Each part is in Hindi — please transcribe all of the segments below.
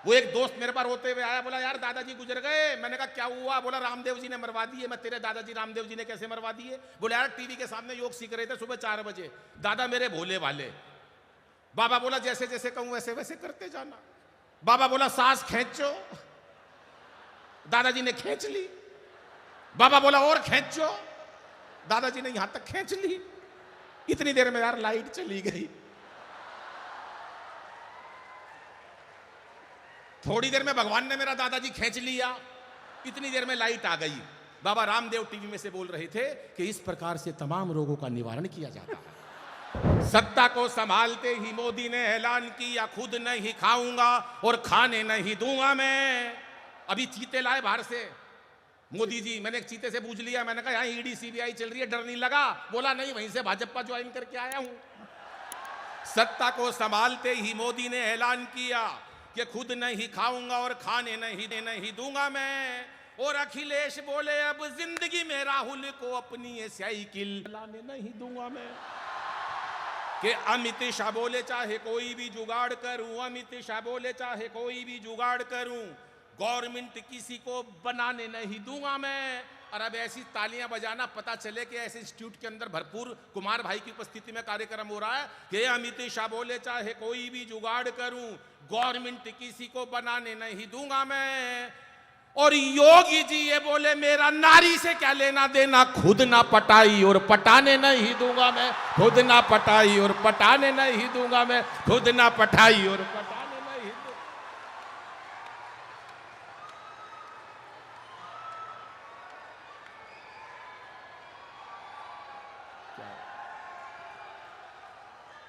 वो एक दोस्त मेरे पास रोते हुए आया, बोला यार दादाजी गुजर गए। मैंने कहा क्या हुआ? बोला रामदेव जी ने मरवा दिए। मैं तेरे दादाजी रामदेव जी ने कैसे मरवा दिए? बोला यार टीवी के सामने योग सीख रहे थे सुबह 4 बजे, दादा मेरे भोले वाले। बाबा बोला जैसे जैसे कहूं वैसे वैसे करते जाना। बाबा बोला सांस खींचो, दादाजी ने खींच ली। बाबा बोला और खींचो, दादाजी ने यहां तक खींच ली। इतनी देर में यार लाइट चली गई। थोड़ी देर में भगवान ने मेरा दादाजी खींच लिया, इतनी देर में लाइट आ गई। बाबा रामदेव टीवी में से बोल रहे थे कि इस प्रकार से तमाम रोगों का निवारण किया जाता है। सत्ता को संभालते ही मोदी ने ऐलान किया खुद नहीं खाऊंगा और खाने नहीं दूंगा मैं। अभी चीते लाए बाहर से मोदी जी। मैंने एक चीते से पूछ लिया, मैंने कहा यहाँ ईडी सीबीआई चल रही है, डर नहीं लगा? बोला नहीं, वहीं से भाजपा ज्वाइन करके आया हूं। सत्ता को संभालते ही मोदी ने ऐलान किया कि खुद नहीं खाऊंगा और खाने नहीं दूंगा मैं। और अखिलेश बोले अब जिंदगी में राहुल को अपनी ये साइकिल लाने नहीं दूंगा मैं। कि अमित शाह बोले चाहे कोई भी जुगाड़ करूं, अमित शाह बोले चाहे कोई भी जुगाड़ करूं, गवर्नमेंट किसी को बनाने नहीं दूंगा मैं। और अब ऐसी तालियां बजाना, पता चले कि ऐसे इंस्टीट्यूट के अंदर भरपूर कुमार भाई की उपस्थिति में कार्यक्रम हो रहा है कि अमित शाह बोले चाहे कोई भी जुगाड़ करूं, गवर्नमेंट किसी को बनाने नहीं दूंगा मैं। और योगी जी ये बोले मेरा नारी से क्या लेना देना, खुद ना पटाई और पटाने नहीं दूंगा मैं, खुद ना पटाई और पटाने नहीं दूंगा मैं, खुद ना पटाई और पटाने नहीं दूंगा।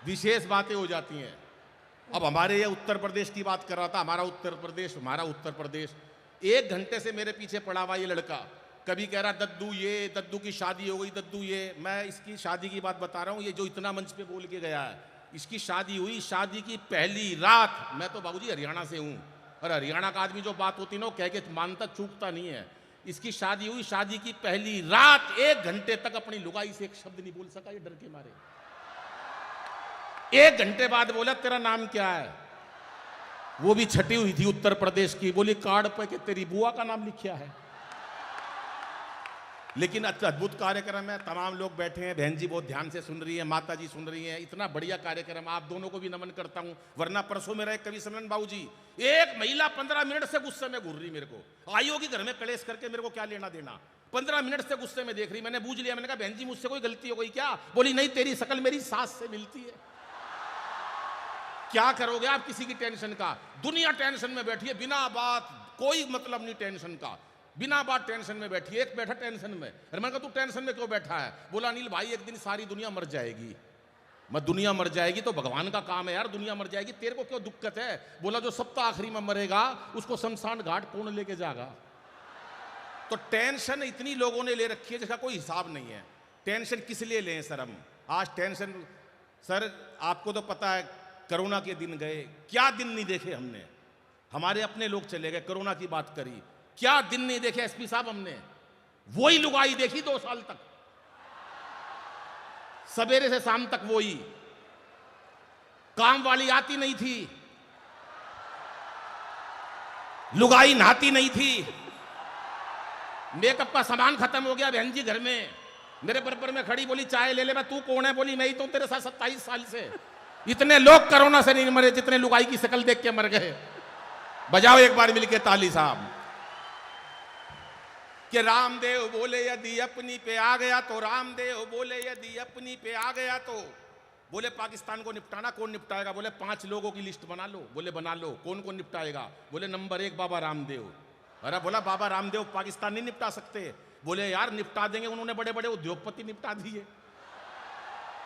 विशेष बातें हो जाती हैं। अब हमारे ये उत्तर प्रदेश की बात कर रहा था, हमारा उत्तर प्रदेश 1 घंटे से मेरे पीछे पड़ा हुआ ये लड़का। कभी कह रहा दद्दू ये, दद्दू की शादी हो गई, दद्दू ये। मैं इसकी शादी की बात बता रहा हूँ, ये जो इतना मंच पे बोल के गया है, इसकी शादी हुई, शादी की पहली रात। मैं तो बाबूजी हरियाणा से हूँ, और हरियाणा का आदमी जो बात होती ना कह के मानता चूकता नहीं है। इसकी शादी हुई, शादी की पहली रात 1 घंटे तक अपनी लुगाई से एक शब्द नहीं बोल सका, ये डर के मारे। 1 घंटे बाद बोला तेरा नाम क्या है? वो भी छटी हुई थी उत्तर प्रदेश की। बोली कार्ड पे कि तेरी बुआ का नाम लिखा है। लेकिन अद्भुत कार्यक्रम है, तमाम लोग बैठे हैं, बहन जी बहुत ध्यान से सुन रही है, माता जी सुन रही हैं। इतना बढ़िया कार्यक्रम, आप दोनों को भी नमन करता हूं। वरना परसों मेरा एक कवि सम्मेलन बाबू जी, एक महिला 15 मिनट से गुस्से में घूर रही, मेरे को आई होगी घर में कलेश करके, मेरे को क्या लेना देना। 15 मिनट से गुस्से में देख रही। मैंने बूझ लिया, मैंने कहा बहन जी मुझसे कोई गलती हो गई क्या? बोली नहीं, तेरी शकल मेरी सास से मिलती है। क्या करोगे आप किसी की टेंशन का? दुनिया टेंशन में बैठी है बिना बात, कोई मतलब नहीं टेंशन का, बिना बात टेंशन में बैठी है। एक बैठा टेंशन में, अरे मैंने कहा तू टेंशन में क्यों बैठा है? बोला अनिल भाई एक दिन सारी दुनिया मर जाएगी। मैं दुनिया मर जाएगी तो भगवान का काम है यार, दुनिया मर जाएगी, तेरे को क्यों दिक्कत है? बोला जो सब तो आखिरी में मरेगा उसको शमशान घाट कौन लेके जाएगा? तो टेंशन इतनी लोगों ने ले रखी है जिसका कोई हिसाब नहीं है। टेंशन किस लिए लें सर हम? आज टेंशन, सर आपको तो पता है कोरोना के दिन गए, क्या दिन नहीं देखे हमने। हमारे अपने लोग चले गए, कोरोना की बात करी, क्या दिन नहीं देखे एसपी साहब हमने। वही लुगाई देखी 2 साल तक, सवेरे से शाम तक वही। काम वाली आती नहीं थी, लुगाई नहाती नहीं थी, मेकअप का सामान खत्म हो गया। बहन जी घर में मेरे बराबर में खड़ी, बोली चाय ले ले। मैं तू कौन है? बोली मैं ही तो तेरे साथ 27 साल से। इतने लोग कोरोना से नहीं मरे जितने लुगाई की शक्ल देख के मर गए। बजाओ एक बार मिलके ताली साहब। कि रामदेव बोले यदि अपनी पे आ गया तो, रामदेव बोले यदि अपनी पे आ गया तो, बोले पाकिस्तान को निपटाना कौन निपटाएगा? बोले 5 लोगों की लिस्ट बना लो। बोले बना लो, कौन कौन निपटाएगा? बोले नंबर 1 बाबा रामदेव। अरे बोला बाबा रामदेव पाकिस्तान नहीं निपटा सकते। बोले यार निपटा देंगे, उन्होंने बड़े बड़े उद्योगपति निपटा दिए।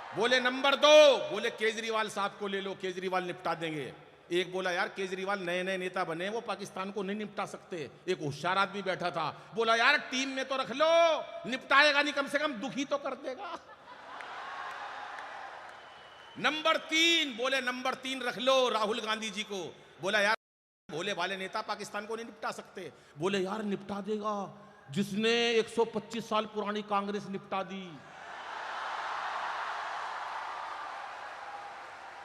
बोले नंबर 2, बोले केजरीवाल साहब को ले लो, केजरीवाल निपटा देंगे। एक बोला यार केजरीवाल नए नए नेता बने, वो पाकिस्तान को नहीं निपटा सकते। एक होशियार आदमी बैठा था, बोला यार टीम में तो रख लो, निपटाएगा नहीं, कम से कम दुखी तो कर देगा। नंबर 3, बोले नंबर 3 रख लो राहुल गांधी जी को। बोला यार भोले भाले नेता पाकिस्तान को नहीं निपटा सकते। बोले यार निपटा देगा, जिसने 125 साल पुरानी कांग्रेस निपटा दी,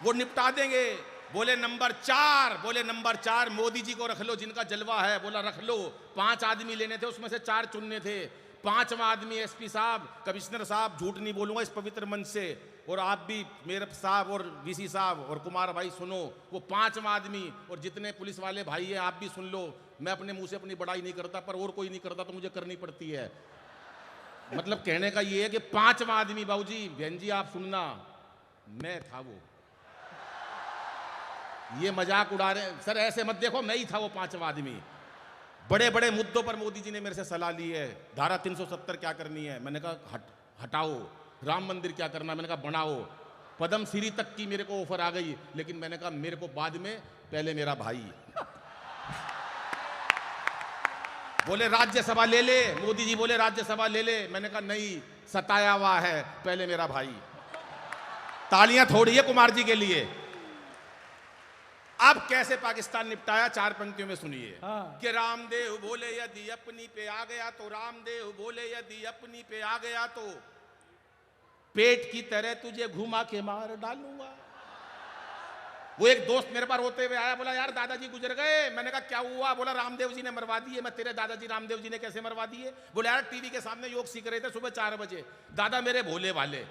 वो निपटा देंगे। बोले नंबर 4 मोदी जी को रख लो, जिनका जलवा है। बोला रख लो। 5 आदमी लेने थे, उसमें से 4 चुनने थे। 5वां आदमी एसपी साहब, कमिश्नर साहब, झूठ नहीं बोलूंगा इस पवित्र मंच से, और आप भी मेरे साहब और वीसी साहब और कुमार भाई सुनो, वो 5वां आदमी और जितने पुलिस वाले भाई हैं आप भी सुन लो। मैं अपने मुंह से अपनी बड़ाई नहीं करता, पर और कोई नहीं करता तो मुझे करनी पड़ती है। मतलब कहने का ये है कि 5वां आदमी, बाबूजी बहन जी आप सुनना, मैं था वो। ये मजाक उड़ा रहे सर, ऐसे मत देखो, मैं ही था वो 5वां आदमी। बड़े बड़े मुद्दों पर मोदी जी ने मेरे से सलाह ली है। धारा 370 क्या करनी है, मैंने कहा हटाओ। राम मंदिर क्या करना, मैंने कहा बनाओ। पद्म श्री तक की मेरे को ऑफर आ गई, लेकिन मैंने कहा मेरे को बाद में, पहले मेरा भाई। बोले राज्यसभा ले ले, मोदी जी बोले राज्यसभा ले ले, मैंने कहा नहीं, सताया हुआ है, पहले मेरा भाई। तालियां थोड़ी है कुमार जी के लिए। अब कैसे पाकिस्तान निपटाया, 4 पंक्तियों में सुनिए। कि रामदेव बोले यदि अपनी पे आ गया तो, रामदेव बोले यदि अपनी पे आ गया तो पेट की तरह तुझे घुमा के मार डालूंगा। वो एक दोस्त मेरे पास होते हुए आया, बोला यार दादाजी गुजर गए। मैंने कहा क्या हुआ? बोला रामदेव जी ने मरवा दिए। मैं तेरे दादाजी रामदेव जी ने कैसे मरवा दिए? बोले यार टीवी के सामने योग सीख रहे थे सुबह 4 बजे, दादा मेरे भोले वाले।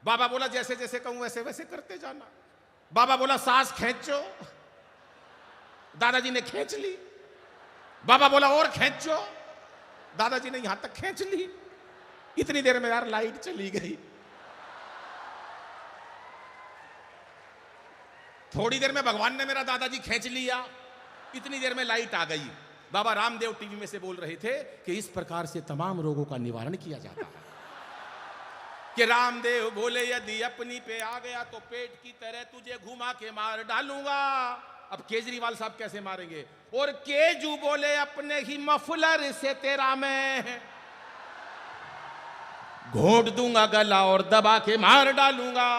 बाबा बोला जैसे जैसे कहूं वैसे वैसे करते जाना। बाबा बोला सांस खींचो, दादाजी ने खींच ली। बाबा बोला और खींचो, दादाजी ने यहां तक खींच ली। इतनी देर में यार लाइट चली गई। थोड़ी देर में भगवान ने मेरा दादाजी खींच लिया, इतनी देर में लाइट आ गई। बाबा रामदेव टीवी में से बोल रहे थे कि इस प्रकार से तमाम रोगों का निवारण किया जाता है। कि रामदेव बोले यदि अपनी पे आ गया तो पेट की तरह तुझे घुमा के मार डालूंगा। अब केजरीवाल साहब कैसे मारेंगे? और केजू बोले अपने ही मफलर से तेरा मैं घोंट दूंगा गला और दबा के मार डालूंगा।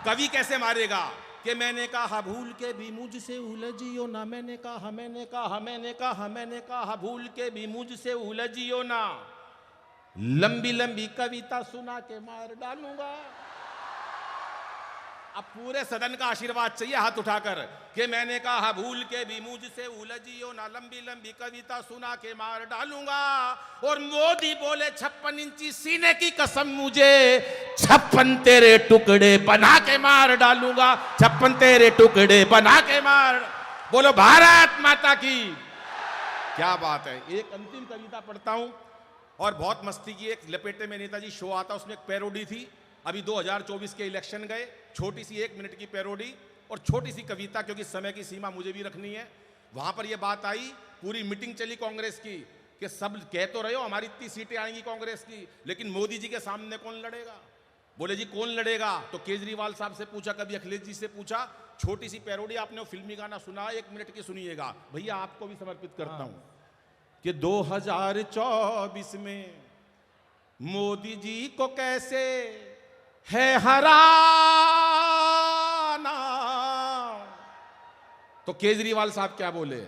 कवि कैसे मारेगा? कि मैंने कहा भूल के भी मुझसे उलझियो ना, मैंने कहा मैंने कहा मैंने कहा मैंने कहा भूल के भी मुझसे उलझियो ना, लंबी लंबी कविता सुना के मार डालूंगा। अब पूरे सदन का आशीर्वाद चाहिए हाथ उठाकर कि मैंने कहा भूल के भी मुझसे उलझियो ना, लंबी लंबी कविता सुना के मार डालूंगा। और मोदी बोले 56 इंची सीने की कसम मुझे 56 तेरे टुकड़े बना के मार डालूंगा। 56 तेरे टुकड़े बना के मार। बोलो भारत माता की। क्या बात है। एक अंतिम कविता पढ़ता हूं। और बहुत मस्ती की एक लपेटे में नेताजी शो आता, उसमें एक पैरोडी थी। अभी 2024 के इलेक्शन गए, छोटी सी 1 मिनट की पैरोडी और छोटी सी कविता, क्योंकि समय की सीमा मुझे भी रखनी है। वहां पर यह बात आई, पूरी मीटिंग चली कांग्रेस की कि सब कह तो रहे हो हमारी इतनी सीटें आएंगी कांग्रेस की, लेकिन मोदी जी के सामने कौन लड़ेगा? बोले जी कौन लड़ेगा? तो केजरीवाल साहब से पूछा, कभी अखिलेश जी से पूछा। छोटी सी पैरोडी, आपने वो फिल्मी गाना सुना, 1 मिनट की सुनिएगा भैया, आपको भी समर्पित करता हूं। कि 2024 में मोदी जी को कैसे है हराना। तो केजरीवाल साहब क्या बोले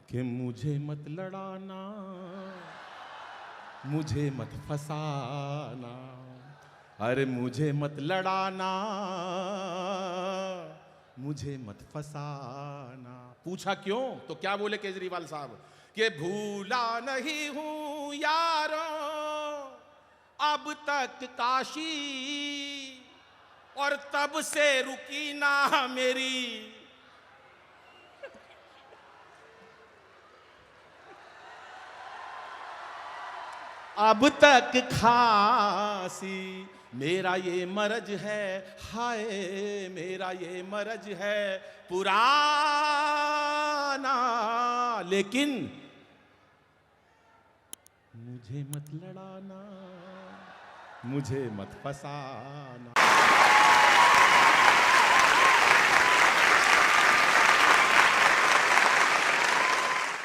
कि मुझे मत लड़ाना, मुझे मत फसाना, अरे मुझे मत लड़ाना, मुझे मत फसाना। पूछा क्यों? तो क्या बोले केजरीवाल साहब कि भूला नहीं हूं यारों अब तक काशी, और तब से रुकी ना मेरी अब तक खांसी। मेरा ये मरज है, हाय मेरा ये मरज है पुराना, लेकिन मुझे मत लड़ाना, मुझे मत फसाना।